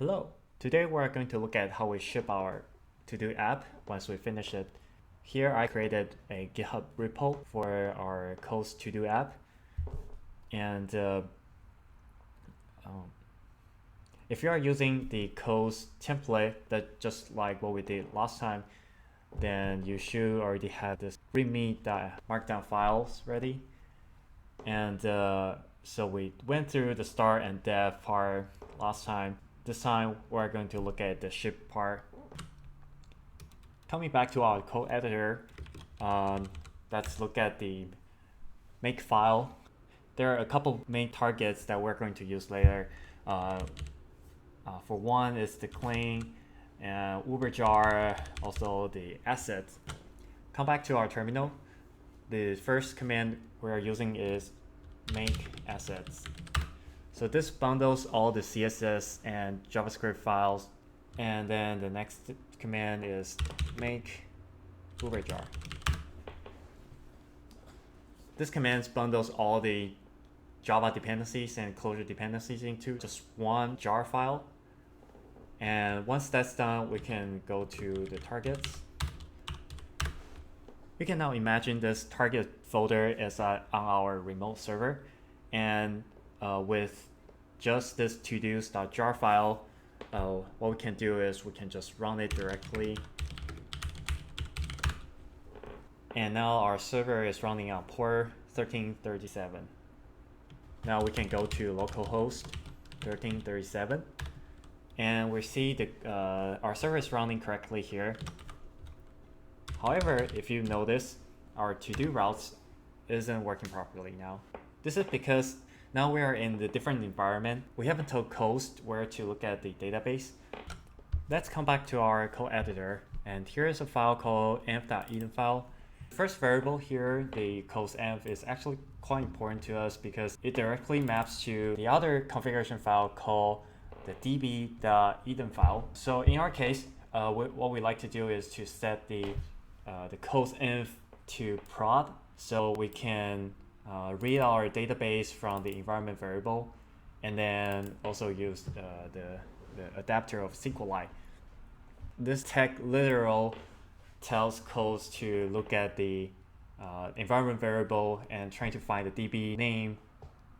Hello! Today we're going to look at how we ship our to-do app once we finish it. Here I created a GitHub repo for our Coast to-do app. And if you are using the Coast template that just like what we did last time, then you should already have this readme.markdown files ready. And so we went through the start and dev part last time. This time we're going to look at the ship part. Coming back to our code editor, let's look at the make file. There are a couple main targets that we're going to use later. For one is the clean and uberjar, also the assets. Come back to our terminal. The first command we're using is make assets. So this bundles all the CSS and JavaScript files, and then the next command is make uberjar. This command bundles all the Java dependencies and Clojure dependencies into just one jar file. And once that's done, we can go to the targets. We can now imagine this target folder is on our remote server, and with just this todos.jar file, what we can do is we can just run it directly. And now our server is running on port 1337. Now we can go to localhost 1337, and we see our server is running correctly here. However, if you notice, our to-do routes isn't working properly now. This is because now we are in the different environment. We haven't told Coast where to look at the database. Let's come back to our code editor, and here is a file called env.eden file. First variable here, the Coast env, is actually quite important to us because it directly maps to the other configuration file called the db.eden file. So in our case, what we like to do is to set the Coast env to prod, so we can read our database from the environment variable, and then also use the adapter of SQLite. This tag literal tells Coast to look at the environment variable and trying to find the DB name.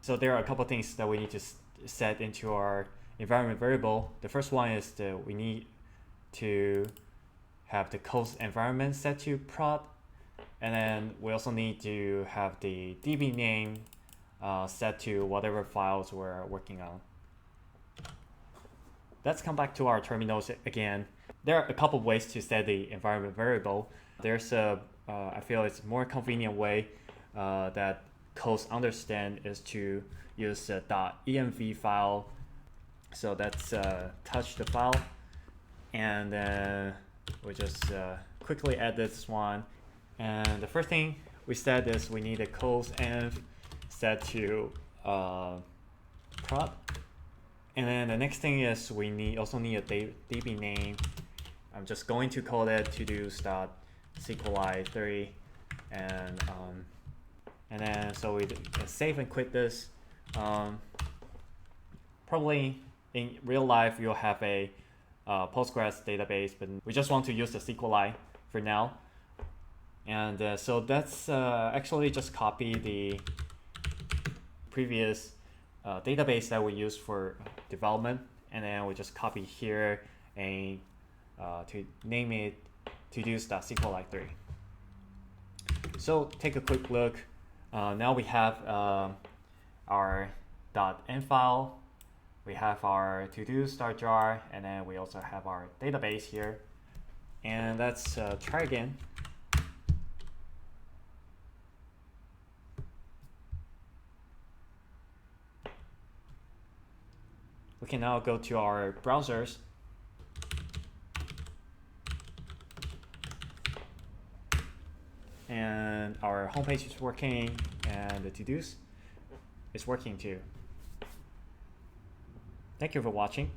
So there are a couple things that we need to set into our environment variable. The first one is that we need to have the Coast environment set to prod, and then we also need to have the DB name set to whatever files we're working on. Let's come back to our terminals again. There are a couple ways to set the environment variable. There's I feel it's a more convenient way that Coast understand is to use a .env file. So let's touch the file, and then we just quickly add this one. And the first thing we said is we need a Coast env set to prod. And then the next thing is we also need a DB name. I'm just going to call it todos.sqlite3, and then so we save and quit this. Probably in real life you'll have a Postgres database, but we just want to use the SQLite for now. And so that's actually just copy the previous database that we used for development, and then we just copy here and to name it todos.sqlite3. So take a quick look. Now we have our .env file, we have our todos.jar, and then we also have our database here. And let's try again. We can now go to our browsers, and our homepage is working, and the to-dos is working too. Thank you for watching.